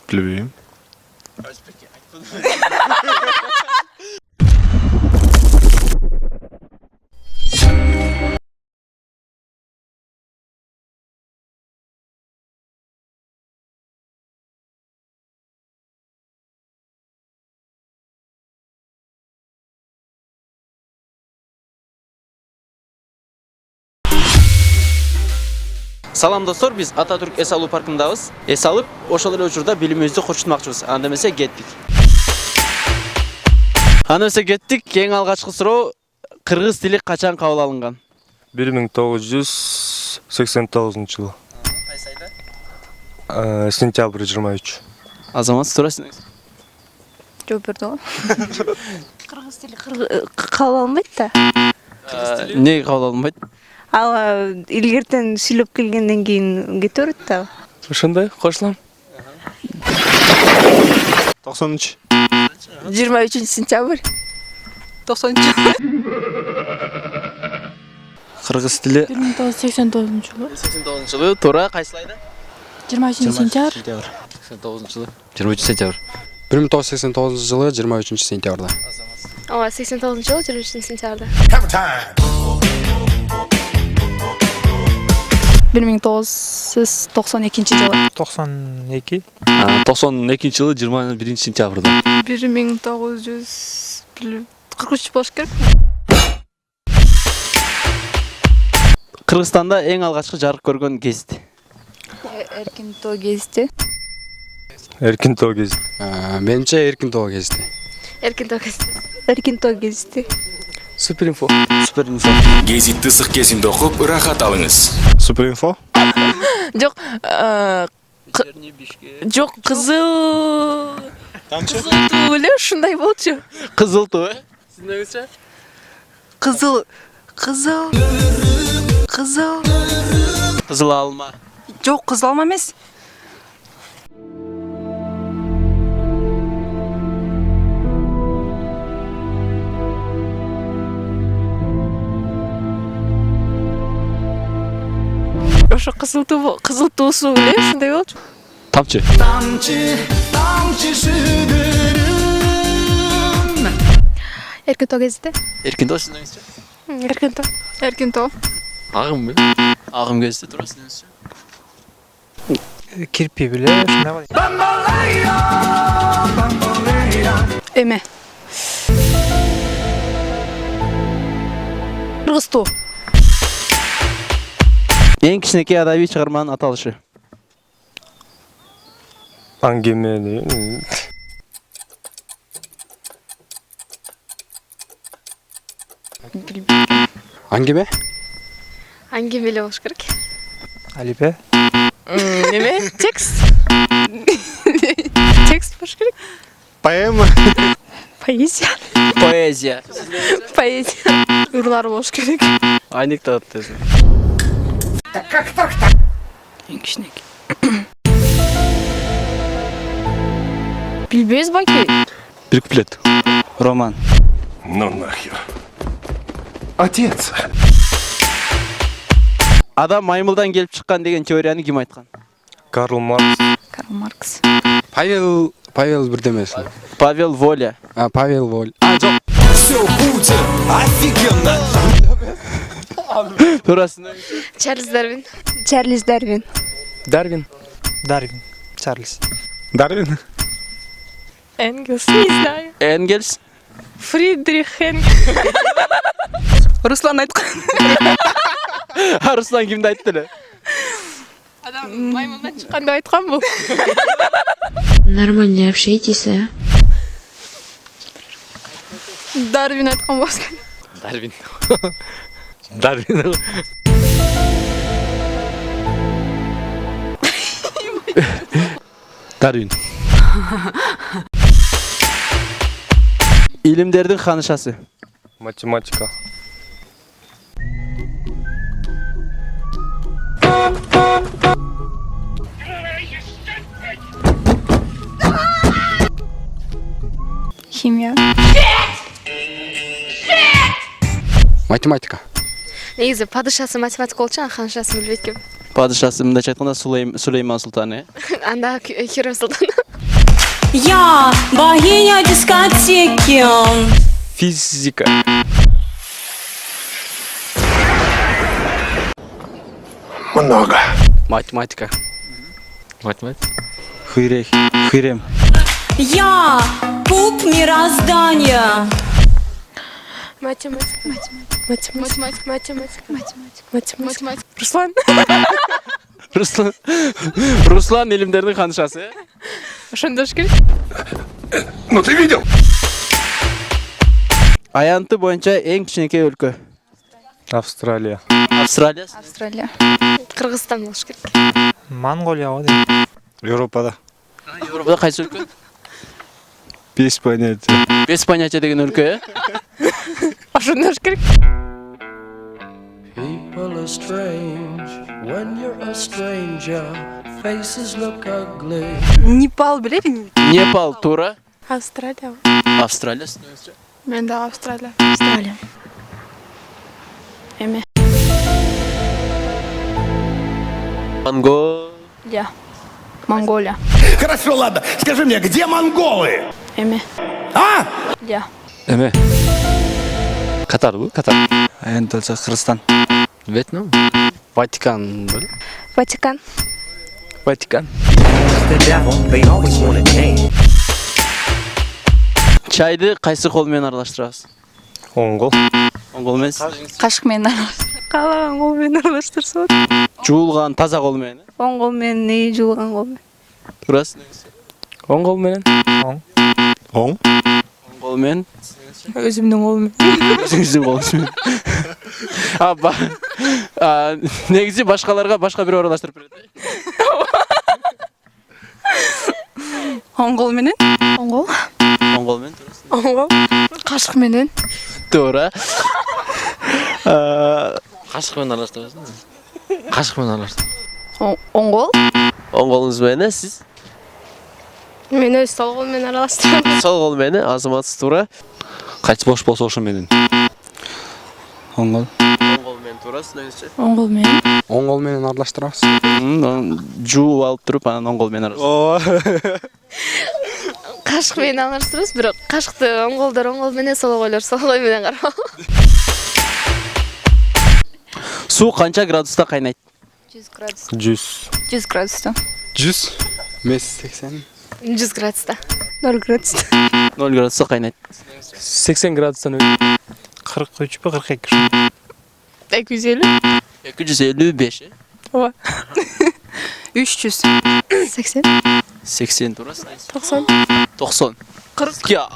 Bilbeyim. Салам достор, биз Ататүрк эс алуу паркындабыз. Эс алып, ошол эле учурда билимибизди кочутмакчыбыз. Анда эмесе кеттик. Анда эмесе кеттик. Эң алгачкы суроо, кыргыз тили качан кабыл алынган? 1989 жылы. Кайсы айда? Сентябрь 23. Азамат, туура сиз. Жооп берди го. Кыргыз тили кабыл алынбайт да. Эмнеге кабыл алынбайт? Ал илгертен сүйлөп келгенден кийин кете берет да. Ошондой, кошулам. 93. 23 сентябрь 90 Кыргыз тили 1989 жылы 89-жылы, туура, кайсы айда? 23 сентябрь 89-жылы. 23 сентябрь. 1989 жылы 23 сентябрда. Ооба, 89 жылы 23 сентябрда. 1992 жылы 92. 92 жылы 21 сентябрда. 1943 болуш керек. Кыргызстанда эң алгачкы жарык көргөн гезит. Эркин тоо кезти. Эркин тоо кези. Менимче эркин тоо кезди. Эркин тоо кезти. Эркин тоо кезти. Суперинфо. Суперинфо. Гезитти ысык кезинде окуп, ырахат алыңыз. Суперинфо. Жок, жок, кызыл. Тамчы. Туу эле ушундай болчу. Кызыл туу, Сиздин ойуңузча? Кызыл. Кызыл алма. Жок, кызыл алма эмес. Ошо кызыл туусу эле ушундай болчу. Тамчы. Эркин тоо кезти. Эркин тоо, сиздин ойуңузча? Эркин тоо. Агым бе? Агым гезити, туура, сиздин ойуңузча? Кирпи беле, ушундай бар. Эме. Кыргыз тоо. Эң кичинекей адабий чыгарманын аталышы. Аңгеме. Аңгеме? Аңгемеле болуш керек. Алипе. Неме? Текст. Текст болуш керек. Поэма. Поэзия. Поэзия. Поэзия. Ырлар болуш керек. Анекдот. Эң кичинекей. Билбейбиз балки. Бир куплет. Роман. Ну нахер. Отец. Адам маймылдан келип чыккан деген теорияны ким айткан? Карл Маркс. Карл Маркс. Павел бирдемеси. Павел Воля. Павел Воль. Все будет офигенно. Туура, сиздин ойуңузча? Чарльз Дарвин. Чарльз Дарвин. Дарвин. Чарльз. Дарвин. Энгельс. Не знаю. Энгельс. Фридрих Энгельс. Руслан айткан. Руслан кимди айтты эле? Адам маймылдан чыкканда айткан бул. Нормально общайтесь, а? Дарвин айткан болуш керек. Дарвин. Дарвин. Дарвин. Илимдердин ханышасы. Математика. Химия. Математика. Негизи падышасы математик болчу, анын ханышасын билбейт экен. Падышасы мындайча айтканда Сулейман Султан, Анда Хюррем Султан. Я богиня дискотеки. Физика. Много. Математика. Математика. Хырем. Я пуп мироздания. Математика. Математика. Руслан. Руслан илимдердин ханышасы. Ошондош керек. Ну ты видел? Аянты боюнча эң кичинекей өлкө. Австралия. Австралия. Австралия. Кыргызстан болуш керек. Монголия ғой дейм. Европада. Европада кайсы өлкө? Без понятия. Без понятия деген өлкө, Ошондош керек. People are strange when you're a stranger. Faces look ugly. Непал билеби? Непал туура. Австралия. Австралия. Мен да Австралия. Австралия. Эме. Монголия. Монголия. Хорошо, ладно. Скажи мне, где монголы? Эме. А? Я. Эме. Катар бу? Катар. Енді Қырғызстан. Вьетнам. Ватикан. Ватикан. Ватикан. Чайды кайсы кол менен аралаштырабыз? Оң қол. Оң кол менен. Кашык менен калаган кол менен аралаштырса болот. Жуулган таза кол менен. Оң кол менен жуулган кол менен. Турасы. Оң қол менен. Оң. Оң кол менен. Өзүмдүн колум. Өзүңүздүн колуңуз менен. Негизи башкаларга башка бирөө аралаштырып берет. Оң кол менен. Оң кол. Оң кол менен турасы. Оң кол. Кашык менен. Туура. Кашык менен аралаштырасың. Кашык менен аралаштыр. Оң кол. Оң колуңуз менен сиз. Мен өз сол кол менен аралаштырам. Сол кол менен азаматсыз туура. Кайсы бош болсо ошо менен. Оң қол. Оң кол менен турасыз негизчи. Оң кол менен. Оң қол менен аралаштырабыз. Жууп алып туруп анан оң кол менен аралаштырасыз. Кашык менен аралаштырабыз, бирок кашыкты оң колдор оң кол менен, сол койлор сол кол менен карап. Суу канча градуста кайнайт? 100 градус. 100. 100 градуста. 100. Мен 80. 100 градуста. 0 градуста. 0 градуста кайнайт. 80 градустан 43 па 42. 250. 255. Ооба. 300. 80. 80 турасыз. 90. 90. 40. 60.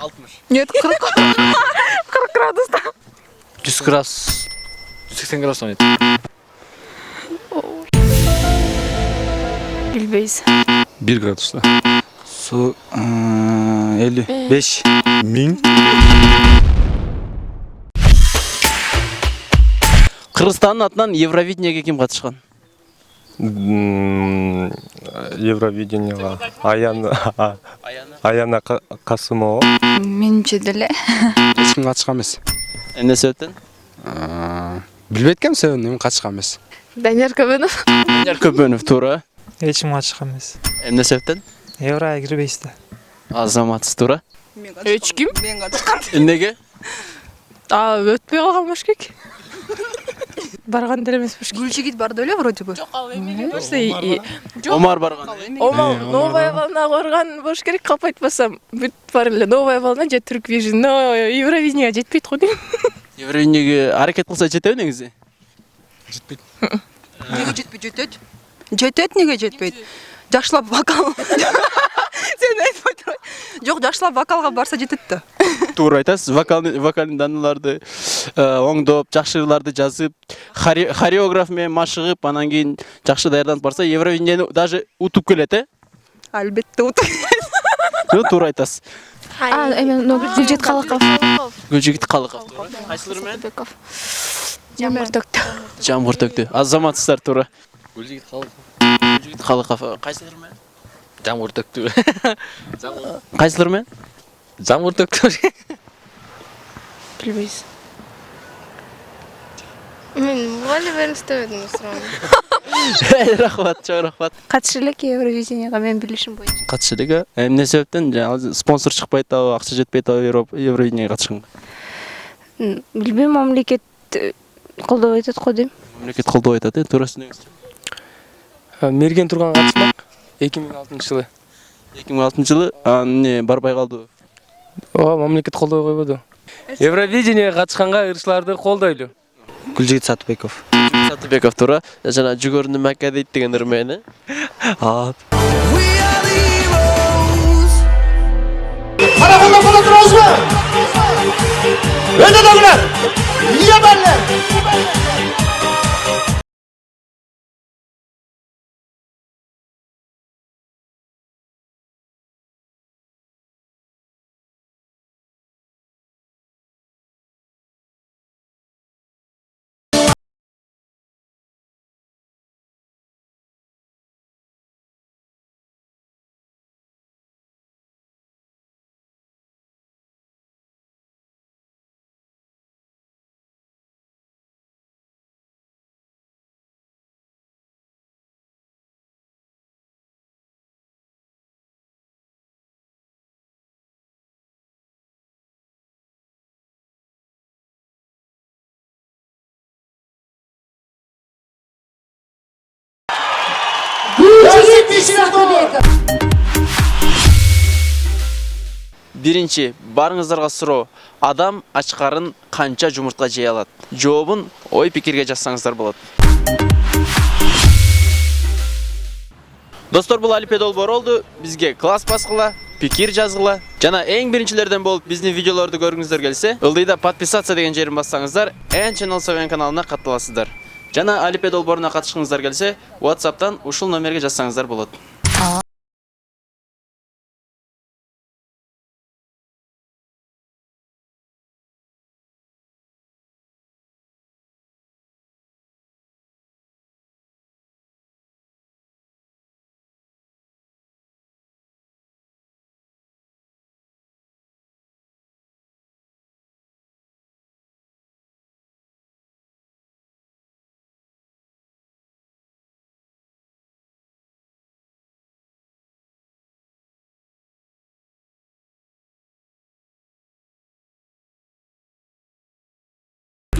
Нет, 40. 40 градуста. 100 градус. 80 градустан айт. Билбейсиз. 1 градуста. Су 55. Миң. Кыргызстандын атынан Евровидениеге ким катышкан? Евровидениега Аяна Касымова. Менче деле. Эч ким катышкан эмес. Эмне себептен? Билбейт экенмин себебин, эми катышкан эмес. Данияр Көбөнов. Данияр Көбөнов туура. Эч ким катышкан эмес. Эмне себептен? Евроға кирбейсиз. Азаматсыз туура. Эч ким? Мен катышкан. Эмнеге? Өтпөй калган болуш керек. Барган деле эмес болуш керек. Гүлжигит барды эле вроде бы. Омар барган. Омар новая волна барган болуш керек, кап айтпасам. Бүт бар эле новая волна же Түрк Vision. Но Евровидениеге жетпейт го дейм. Евровидениеге аракет кылса жетеби негизи? Неге жетпейт? Жетет. Жетет, неге жетпейт? Жакшылап вокал. Сен айтпай тур. Жок, жакшылап вокалга барса жетет да. Туура айтасыз. Вокалдын даныларды оңдоп, жакшыларды жазып, хореограф менен машыгып, анан кийин жакшы даярданып барса, Евровидениени даже утуп келет, Албетте утуп. Туура айтасыз. Гүлжет Калыков. Гүлжигит Калыков. Кайсылар менен? Жамбыр төктү. Жамгыр төктү. Азаматсыздар туура. Гүлжигит Калыков. Гүлжигит Калыков. Кайсылар менен? Жамгыр төктү. Кайсылар менен? Жамгыр төктү. Билбейсиз. Мен Вали берин истебедим суроону. Рахмат, чоң рахмат. Катыша элек Евровиденияга менин билишим боюнча. Катыш элек, эмне себептен жаңы спонсор чыкпайт атабы, акча жетпейт атабы Евровиденияга катышканга? Билбейм, мамлекет колдобой атат го дейм. Мамлекет колдобой атат, туура түсүнүңүз. Мерген турган катышмак 2006-жылы. 2006-жылы не барбай калды. Ооба, мамлекет колдой койбоду. Евровиденияга катышканга ырчыларды колдойлу. Гүлжигит Сатыбеков. Сатыбеков туура. Жана жүгөрүнү Макка дейт деген ырмени. Aa. Parafonda falan durmaz mı? Öyle dönler. Niye benler? Биринчи, барыңыздарга суроо. Адам ачкарын канча жумуртка жей алат? Жообун ой пикирге жазсаңыздар болот. Достор, бул Алипе Долбоор болду. Бизге класс баскыла, пикир жазгыла. Жана эң биринчилерден болуп биздин видеолорду көргүңүздөр келсе, ылдыйда подписаться деген жерин бассаңыздар, Channel 7 каналына катталасыздар. Жана Алипе Долбооруна катышкыңыздар келсе, WhatsApp'тан ушул номерге жазсаңыздар болот.